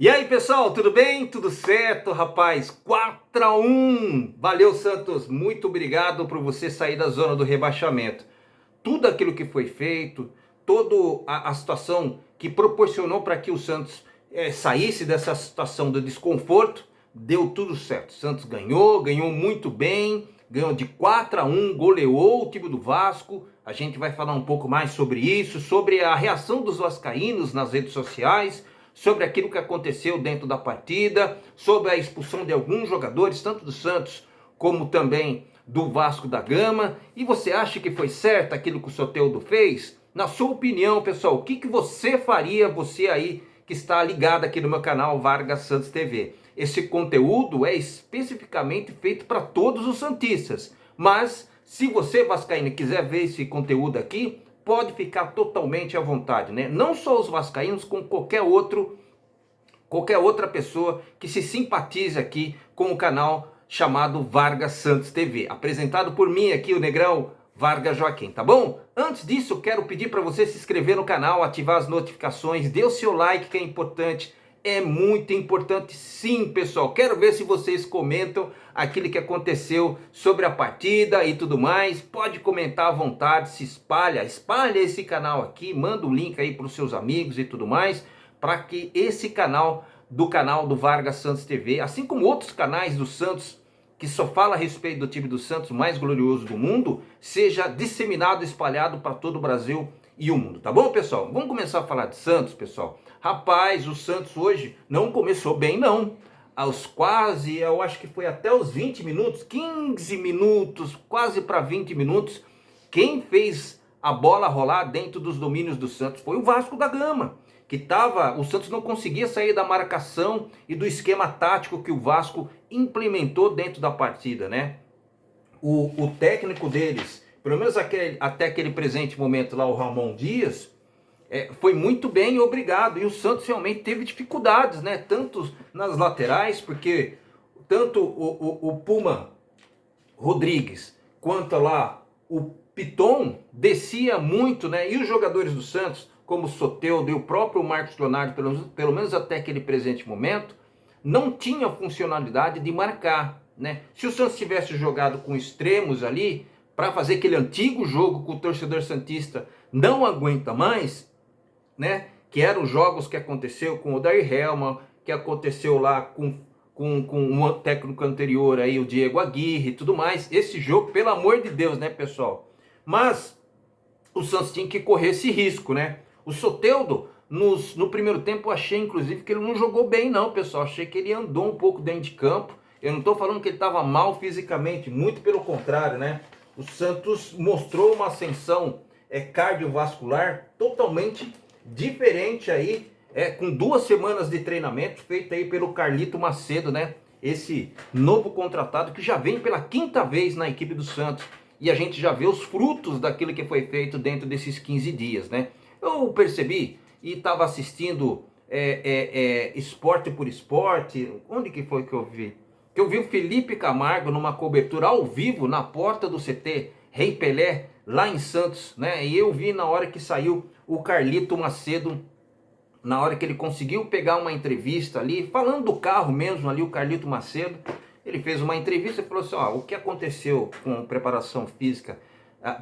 E aí, pessoal, tudo bem? Tudo certo, rapaz? 4-1. Valeu, Santos. Muito obrigado por você sair da zona do rebaixamento. Tudo aquilo que foi feito, toda a situação que proporcionou para que o Santos saísse dessa situação de desconforto, deu tudo certo. O Santos ganhou muito bem, ganhou de 4-1, goleou o time do Vasco. A gente vai falar um pouco mais sobre isso, sobre a reação dos vascaínos nas redes sociais, sobre aquilo que aconteceu dentro da partida, sobre a expulsão de alguns jogadores, tanto do Santos como também do Vasco da Gama. E você acha que foi certo aquilo que o Soteldo fez? Na sua opinião, pessoal, o que você faria, você aí que está ligado aqui no meu canal Vargas Santos TV? Esse conteúdo é especificamente feito para todos os santistas, mas se você, vascaíno, quiser ver esse conteúdo aqui, pode ficar totalmente à vontade, né? Não só os vascaínos, como qualquer outra pessoa que se simpatize aqui com o canal chamado Vargas Santos TV, apresentado por mim aqui, o Negrão Vargas Joaquim, tá bom? Antes disso, eu quero pedir para você se inscrever no canal, ativar as notificações, dê o seu like, que é importante. É muito importante sim, pessoal. Quero ver se vocês comentam aquilo que aconteceu sobre a partida e tudo mais. Pode comentar à vontade, se espalha esse canal aqui, manda o link aí para os seus amigos e tudo mais, para que esse canal do Vargas Santos TV, assim como outros canais do Santos, que só fala a respeito do time do Santos mais glorioso do mundo, seja disseminado, espalhado para todo o Brasil e o mundo, tá bom, pessoal? Vamos começar a falar de Santos, pessoal. Rapaz, o Santos hoje não começou bem, não. Aos quase, eu acho que foi até os 20 minutos, 15 minutos, quase para 20 minutos, quem fez a bola rolar dentro dos domínios do Santos foi o Vasco da Gama, o Santos não conseguia sair da marcação e do esquema tático que o Vasco implementou dentro da partida, né? O técnico deles, pelo menos até aquele presente momento lá, o Ramon Dias, foi muito bem, obrigado. E o Santos realmente teve dificuldades, né? Tanto nas laterais, porque tanto o Puma Rodrigues quanto lá o Piton descia muito, né? E os jogadores do Santos, como o Soteldo e o próprio Marcos Leonardo, pelo menos até aquele presente momento, não tinha funcionalidade de marcar, né? Se o Santos tivesse jogado com extremos ali, para fazer aquele antigo jogo que o torcedor santista não aguenta mais, né? Que eram os jogos que aconteceu com o Dair Helman, que aconteceu lá com um técnico anterior aí, o Diego Aguirre e tudo mais. Esse jogo, pelo amor de Deus, né, pessoal? Mas o Santos tinha que correr esse risco, né? O Soteldo, no primeiro tempo, eu achei, inclusive, que ele não jogou bem, não, pessoal. Achei que ele andou um pouco dentro de campo. Eu não estou falando que ele estava mal fisicamente, muito pelo contrário, né? O Santos mostrou uma ascensão cardiovascular totalmente diferente aí, com 2 semanas de treinamento, feito aí pelo Carlito Macedo, né? Esse novo contratado que já vem pela 5ª vez na equipe do Santos. E a gente já vê os frutos daquilo que foi feito dentro desses 15 dias, né? Eu percebi e estava assistindo Esporte por Esporte. Onde que foi que eu vi? Que eu vi o Felipe Camargo numa cobertura ao vivo na porta do CT Rei Pelé, lá em Santos, né? E eu vi na hora que saiu o Carlito Macedo, na hora que ele conseguiu pegar uma entrevista ali, falando do carro mesmo ali, o Carlito Macedo, ele fez uma entrevista e falou assim, ó, o que aconteceu com a preparação física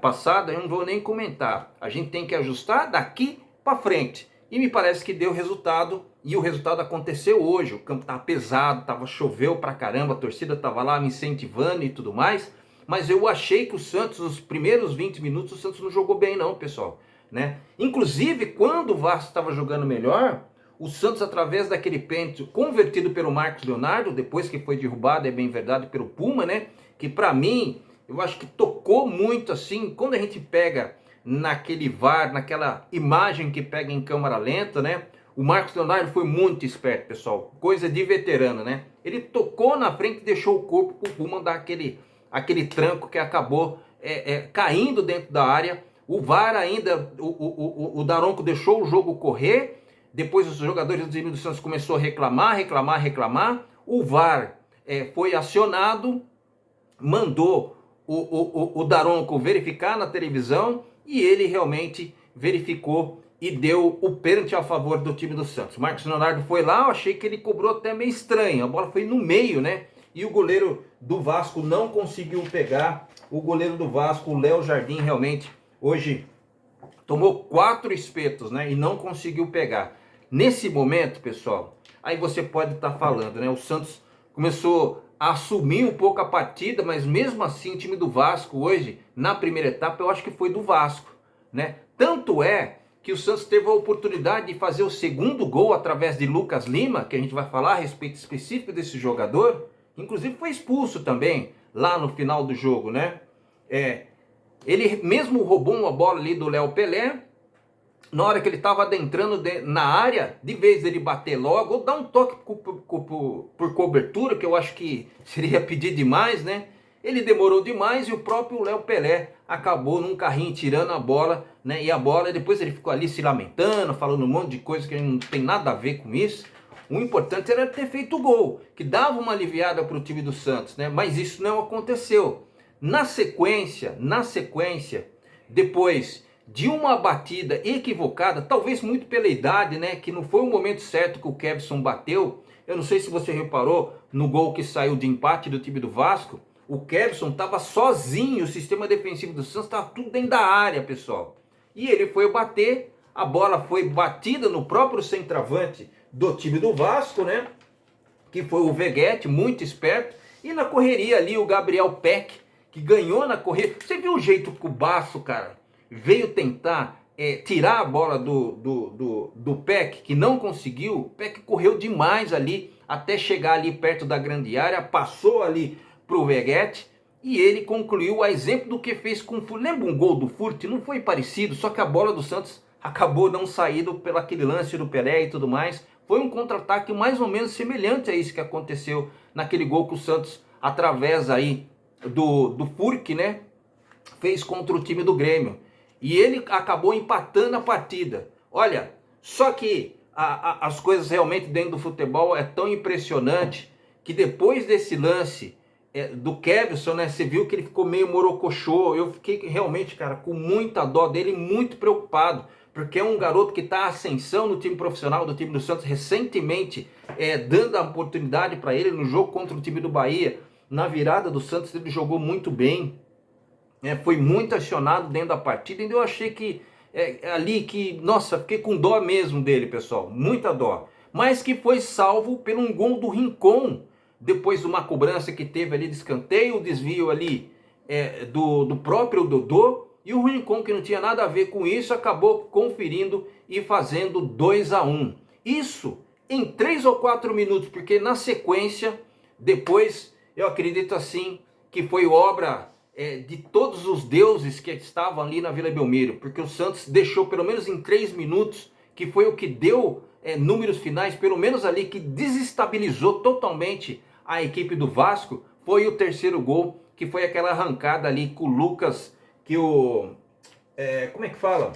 passada, eu não vou nem comentar, a gente tem que ajustar daqui para frente. E me parece que deu resultado, e o resultado aconteceu hoje. O campo estava pesado, choveu pra caramba, a torcida estava lá me incentivando e tudo mais, mas eu achei que o Santos, nos primeiros 20 minutos, o Santos não jogou bem não, pessoal, né? Inclusive, quando o Vasco estava jogando melhor, o Santos, através daquele pênalti convertido pelo Marcos Leonardo, depois que foi derrubado, é bem verdade, pelo Puma, né? Que para mim, eu acho que tocou muito assim, quando a gente pega naquele VAR, naquela imagem que pega em câmera lenta, né? O Marcos Leonardo foi muito esperto, pessoal, coisa de veterano, né? Ele tocou na frente e deixou o corpo pro Puma dar aquele tranco que acabou caindo dentro da área. O VAR ainda, o Daronco deixou o jogo correr. Depois os jogadores do time do Santos começou a reclamar. O VAR foi acionado, mandou o Daronco verificar na televisão e ele realmente verificou e deu o pênalti a favor do time do Santos. O Marcos Leonardo foi lá, eu achei que ele cobrou até meio estranho, a bola foi no meio, né? E o goleiro do Vasco não conseguiu pegar. O goleiro do Vasco, o Léo Jardim, realmente hoje tomou 4 espetos, né? E não conseguiu pegar. Nesse momento, pessoal, aí você pode estar falando, né? O Santos começou a assumir um pouco a partida, mas mesmo assim o time do Vasco hoje, na primeira etapa, eu acho que foi do Vasco, né? Tanto é que o Santos teve a oportunidade de fazer o segundo gol através de Lucas Lima, que a gente vai falar a respeito específico desse jogador, inclusive foi expulso também lá no final do jogo, né? Ele mesmo roubou uma bola ali do Léo Pelé, na hora que ele estava adentrando na área, de vez dele bater logo, ou dar um toque por cobertura, que eu acho que seria pedir demais, né? Ele demorou demais e o próprio Léo Pelé acabou num carrinho tirando a bola, né? E a bola, depois ele ficou ali se lamentando, falando um monte de coisa que não tem nada a ver com isso. O importante era ter feito o gol, que dava uma aliviada para o time do Santos, né? Mas isso não aconteceu. Na sequência, depois de uma batida equivocada, talvez muito pela idade, né? Que não foi o momento certo que o Kevson bateu. Eu não sei se você reparou no gol que saiu de empate do time do Vasco. O Kevson estava sozinho, o sistema defensivo do Santos estava tudo dentro da área, pessoal. E ele foi bater, a bola foi batida no próprio centroavante do time do Vasco, né? Que foi o Veguete, muito esperto. E na correria ali o Gabriel Peck, que ganhou na corrida. Você viu o jeito que o Baço, cara, veio tentar tirar a bola do Peck, que não conseguiu. O Peck correu demais ali, até chegar ali perto da grande área, passou ali pro Veguete, e ele concluiu a exemplo do que fez com o Furt. Lembra um gol do Furt? Não foi parecido, só que a bola do Santos acabou não saindo pelo aquele lance do Pelé e tudo mais. Foi um contra-ataque mais ou menos semelhante a isso que aconteceu naquele gol que o Santos, através aí do Furk, né, fez contra o time do Grêmio. E ele acabou empatando a partida. Olha, só que as coisas realmente dentro do futebol é tão impressionante que depois desse lance do Kevson, né, você viu que ele ficou meio morocochô. Eu fiquei realmente, cara, com muita dó dele, muito preocupado, porque é um garoto que está em ascensão no time profissional do time do Santos, recentemente dando a oportunidade para ele no jogo contra o time do Bahia. Na virada do Santos ele jogou muito bem, foi muito acionado dentro da partida, e eu achei que ali que, nossa, fiquei com dó mesmo dele, pessoal, muita dó. Mas que foi salvo por um gol do Rincon, depois de uma cobrança que teve ali de escanteio, o desvio ali do próprio Dodô, e o Rincon, que não tinha nada a ver com isso, acabou conferindo e fazendo 2-1. Isso em 3 ou 4 minutos, porque na sequência, depois, eu acredito assim, que foi obra de todos os deuses que estavam ali na Vila Belmiro, porque o Santos deixou pelo menos em 3 minutos, que foi o que deu números finais, pelo menos ali, que desestabilizou totalmente a equipe do Vasco, foi o terceiro gol, que foi aquela arrancada ali com o Lucas, que como é que fala?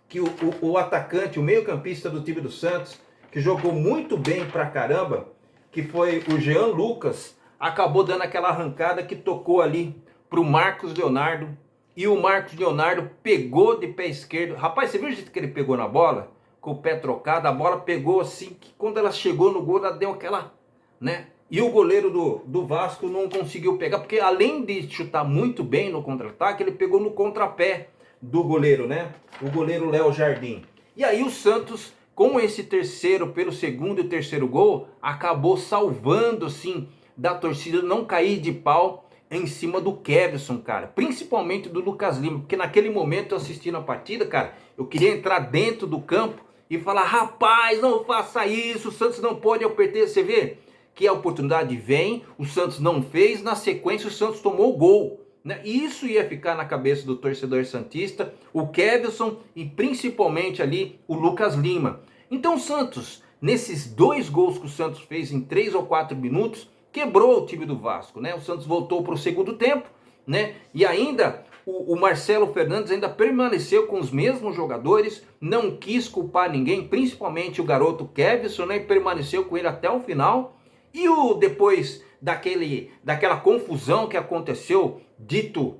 Que o atacante, o meio-campista do time do Santos, que jogou muito bem pra caramba, que foi o Jean Lucas, acabou dando aquela arrancada que tocou ali pro Marcos Leonardo, e o Marcos Leonardo pegou de pé esquerdo. Rapaz, você viu o jeito que ele pegou na bola? Com o pé trocado, a bola pegou assim, que quando ela chegou no gol, ela deu aquela, né? E o goleiro do Vasco não conseguiu pegar, porque além de chutar muito bem no contra-ataque, ele pegou no contrapé do goleiro, né? O goleiro Léo Jardim. E aí o Santos, com esse terceiro, pelo segundo e terceiro gol, acabou salvando, assim, da torcida não cair de pau em cima do Kevson, cara. Principalmente do Lucas Lima, porque naquele momento eu assistindo a partida, cara, eu queria entrar dentro do campo e falar, rapaz, não faça isso, o Santos não pode perder. Você vê que a oportunidade vem, o Santos não fez, na sequência o Santos tomou o gol, né? E isso ia ficar na cabeça do torcedor santista, o Kevson e principalmente ali o Lucas Lima. Então o Santos, nesses 2 gols que o Santos fez em 3 ou 4 minutos, quebrou o time do Vasco, né? O Santos voltou para o segundo tempo, né? E ainda o Marcelo Fernandes ainda permaneceu com os mesmos jogadores, não quis culpar ninguém, principalmente o garoto Kevson, né? E permaneceu com ele até o final. E depois daquela confusão que aconteceu, dito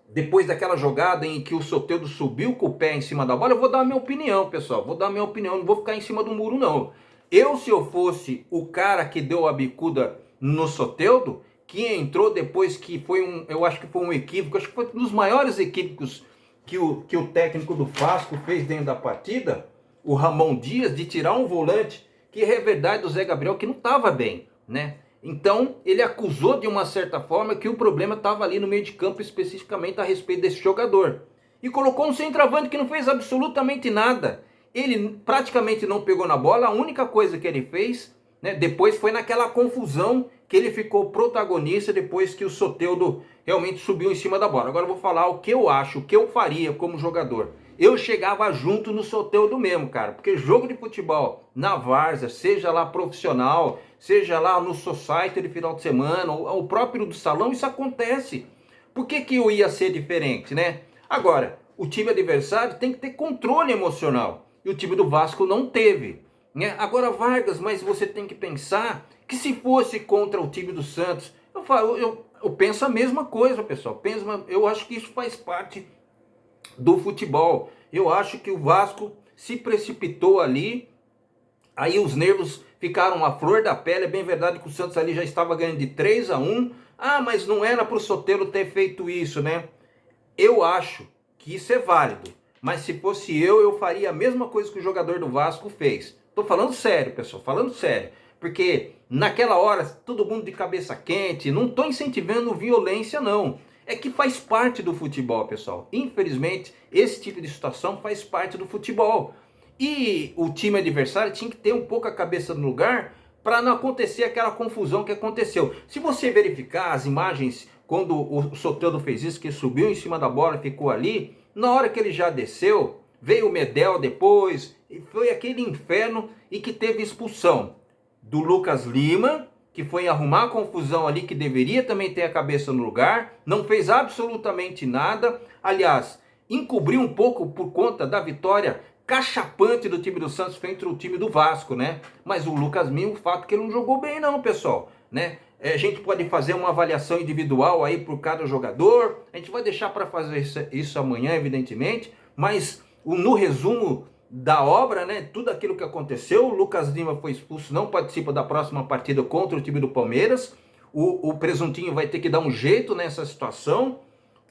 depois daquela jogada em que o Soteldo subiu com o pé em cima da bola, eu vou dar a minha opinião, pessoal. Vou dar a minha opinião, não vou ficar em cima do muro, não. Se eu fosse o cara que deu a bicuda no Soteldo, que entrou depois que foi eu acho que foi um equívoco, acho que foi um dos maiores equívocos que o técnico do Vasco fez dentro da partida, o Ramon Dias, de tirar um volante, que é verdade do Zé Gabriel, que não estava bem, né? Então, ele acusou de uma certa forma que o problema estava ali no meio de campo, especificamente a respeito desse jogador. E colocou um centroavante que não fez absolutamente nada. Ele praticamente não pegou na bola, a única coisa que ele fez, né, depois foi naquela confusão que ele ficou protagonista depois que o Soteldo realmente subiu em cima da bola. Agora eu vou falar o que eu acho, o que eu faria como jogador. Eu chegava junto no Soteldo mesmo, cara, porque jogo de futebol na várzea, seja lá profissional, seja lá no society de final de semana, ou o próprio do salão, isso acontece. Por que eu ia ser diferente, né? Agora, o time adversário tem que ter controle emocional, e o time do Vasco não teve, né? Agora, Vargas, mas você tem que pensar que se fosse contra o time do Santos, eu penso a mesma coisa, pessoal. Eu acho que isso faz parte do futebol. Eu acho que o Vasco se precipitou ali, aí os nervos ficaram à flor da pele. É bem verdade que o Santos ali já estava ganhando de 3-1. Ah, mas não era para o Soteldo ter feito isso, né? Eu acho que isso é válido, mas se fosse eu faria a mesma coisa que o jogador do Vasco fez. Tô falando sério, pessoal, falando sério. Porque naquela hora, todo mundo de cabeça quente, não tô incentivando violência, não. É que faz parte do futebol, pessoal. Infelizmente, esse tipo de situação faz parte do futebol. E o time adversário tinha que ter um pouco a cabeça no lugar para não acontecer aquela confusão que aconteceu. Se você verificar as imagens, quando o Soteldo fez isso, que subiu em cima da bola e ficou ali, na hora que ele já desceu, veio o Medel depois, e foi aquele inferno, e que teve expulsão do Lucas Lima, que foi arrumar a confusão ali, que deveria também ter a cabeça no lugar, não fez absolutamente nada, aliás, encobriu um pouco por conta da vitória cachapante do time do Santos frente ao time do Vasco, né? Mas o Lucas Lima, o fato é que ele não jogou bem não, pessoal, né? A gente pode fazer uma avaliação individual aí por cada jogador, a gente vai deixar para fazer isso amanhã, evidentemente, mas no resumo da obra, né, tudo aquilo que aconteceu, o Lucas Lima foi expulso, não participa da próxima partida contra o time do Palmeiras, o Presuntinho vai ter que dar um jeito nessa situação,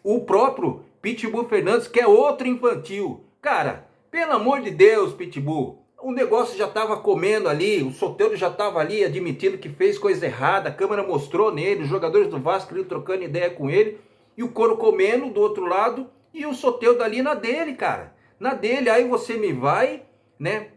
o próprio Pitbull Fernandes, que é outro infantil, cara, pelo amor de Deus, Pitbull, o negócio já estava comendo ali, o Soteldo já estava ali admitindo que fez coisa errada, a câmera mostrou nele, os jogadores do Vasco ali trocando ideia com ele, e o couro comendo do outro lado, e o Soteldo ali na dele, cara, na dele. Aí você me vai, né,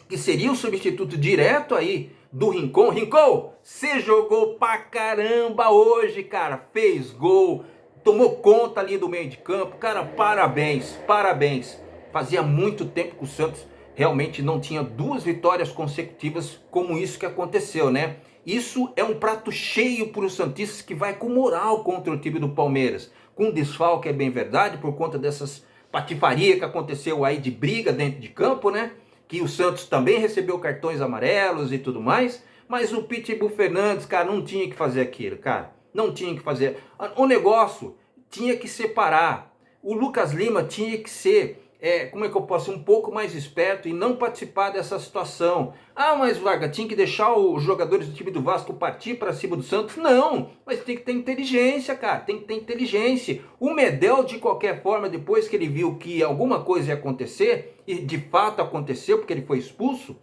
que seria o substituto direto aí do Rincon. Rincon, você jogou pra caramba hoje, cara, fez gol, tomou conta ali do meio de campo, cara, parabéns, parabéns. Fazia muito tempo que o Santos realmente não tinha 2 vitórias consecutivas como isso que aconteceu, né? Isso é um prato cheio para os santistas, que vai com moral contra o time do Palmeiras. Com desfalque, é bem verdade, por conta dessas patifaria que aconteceu aí de briga dentro de campo, né? Que o Santos também recebeu cartões amarelos e tudo mais. Mas o Pitbull Fernandes, cara, não tinha que fazer aquilo, cara. Não tinha que fazer. O negócio tinha que separar. O Lucas Lima tinha que ser, como é que eu posso ser um pouco mais esperto e não participar dessa situação. Ah, mas Varga, tinha que deixar os jogadores do time do Vasco partir para cima do Santos? Não, mas tem que ter inteligência, cara, tem que ter inteligência. O Medel, de qualquer forma, depois que ele viu que alguma coisa ia acontecer, e de fato aconteceu, porque ele foi expulso,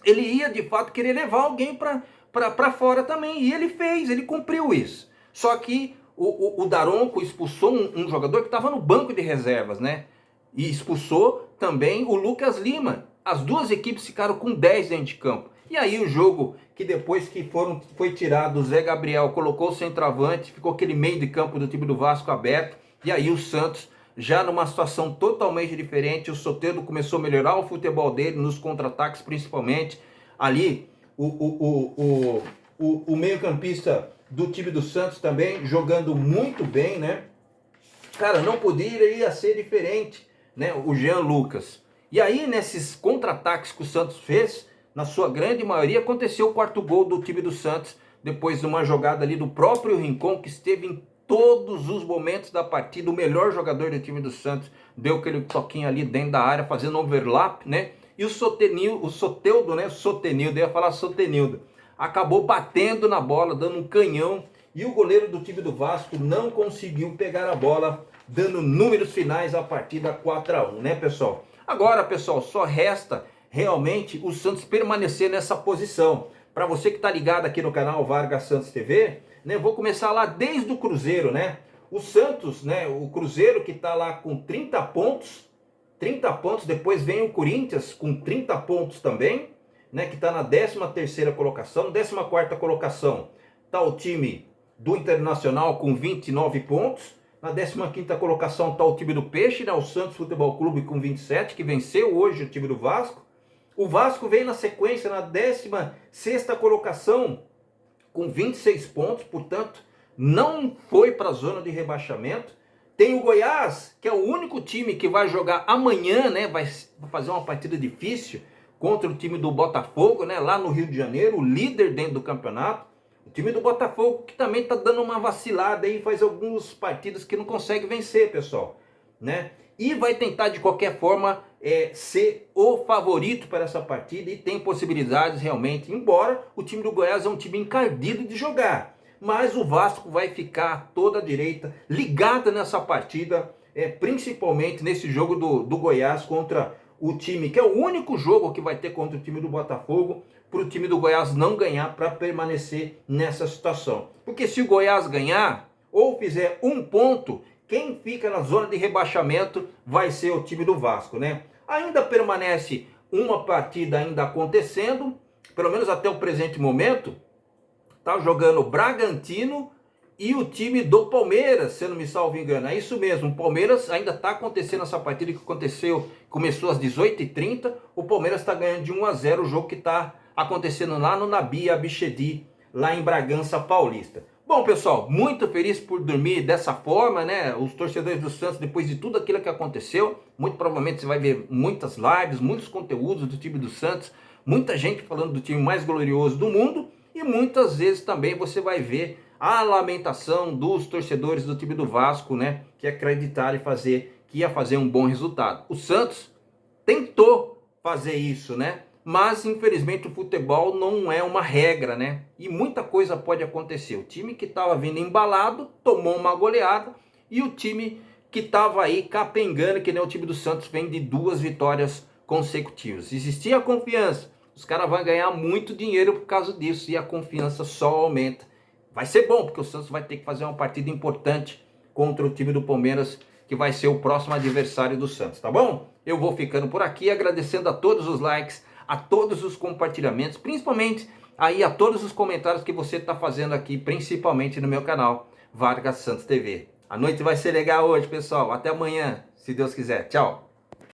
ele ia de fato querer levar alguém para fora também, e ele fez, ele cumpriu isso. Só que o Daronco expulsou um jogador que estava no banco de reservas, né? E expulsou também o Lucas Lima. As duas equipes ficaram com 10 dentro de campo. E aí o jogo, que depois que foi tirado, o Zé Gabriel colocou o centroavante, ficou aquele meio de campo do time do Vasco aberto, e aí o Santos, já numa situação totalmente diferente, o Soteldo começou a melhorar o futebol dele, nos contra-ataques principalmente, ali o meio-campista do time do Santos também jogando muito bem, né? Cara, não poderia ser diferente, né? O Jean Lucas. E aí, nesses contra-ataques que o Santos fez, na sua grande maioria, aconteceu o 4º gol do time do Santos, depois de uma jogada ali do próprio Rincon, que esteve em todos os momentos da partida. O melhor jogador do time do Santos deu aquele toquinho ali dentro da área, fazendo overlap, né? E o Soteldo, né? Sotenildo, eu ia falar Sotenildo, acabou batendo na bola, dando um canhão. E o goleiro do time do Vasco não conseguiu pegar a bola, dando números finais à partida 4-1, né, pessoal? Agora, pessoal, só resta realmente o Santos permanecer nessa posição. Para você que está ligado aqui no canal Vargas Santos TV, né, vou começar lá desde o Cruzeiro, né? O Santos, né, o Cruzeiro que está lá com 30 pontos, depois vem o Corinthians com 30 pontos também, né, que está na 13ª colocação, 14ª colocação está o time do Internacional com 29 pontos, na 15ª colocação está o time do Peixe, né, o Santos Futebol Clube com 27, que venceu hoje o time do Vasco. O Vasco vem na sequência na 16ª colocação com 26 pontos, portanto não foi para a zona de rebaixamento. Tem o Goiás, que é o único time que vai jogar amanhã, né, vai fazer uma partida difícil contra o time do Botafogo, né, lá no Rio de Janeiro, o líder dentro do campeonato. O time do Botafogo que também está dando uma vacilada aí, faz alguns partidos que não consegue vencer, pessoal, né? E vai tentar de qualquer forma ser o favorito para essa partida e tem possibilidades realmente, embora o time do Goiás é um time encardido de jogar. Mas o Vasco vai ficar toda a direita ligada nessa partida, principalmente nesse jogo do Goiás contra o time, que é o único jogo que vai ter contra o time do Botafogo, para o time do Goiás não ganhar, para permanecer nessa situação. Porque se o Goiás ganhar, ou fizer um ponto, quem fica na zona de rebaixamento vai ser o time do Vasco, né? Ainda permanece uma partida ainda acontecendo, pelo menos até o presente momento, tá jogando o Bragantino e o time do Palmeiras, se não me salvo engano. É isso mesmo, o Palmeiras ainda está acontecendo essa partida que começou às 18h30. O Palmeiras está ganhando de 1-0 o jogo que está acontecendo lá no Nabi Abichedi, lá em Bragança Paulista. Bom, pessoal, muito feliz por dormir dessa forma, né? Os torcedores do Santos, depois de tudo aquilo que aconteceu, muito provavelmente você vai ver muitas lives, muitos conteúdos do time do Santos, muita gente falando do time mais glorioso do mundo, e muitas vezes também você vai ver a lamentação dos torcedores do time do Vasco, né? Que acreditaram que ia fazer um bom resultado. O Santos tentou fazer isso, né? Mas infelizmente o futebol não é uma regra, né? E muita coisa pode acontecer. O time que estava vindo embalado tomou uma goleada, e o time que estava aí capengando, que nem o time do Santos, vem de 2 vitórias consecutivas. Existia a confiança, os caras vão ganhar muito dinheiro por causa disso, e a confiança só aumenta. Vai ser bom, porque o Santos vai ter que fazer uma partida importante contra o time do Palmeiras, que vai ser o próximo adversário do Santos, tá bom? Eu vou ficando por aqui, agradecendo a todos os likes, a todos os compartilhamentos, principalmente aí a todos os comentários que você está fazendo aqui, principalmente no meu canal Vargas Santos TV. A noite vai ser legal hoje, pessoal. Até amanhã, se Deus quiser. Tchau!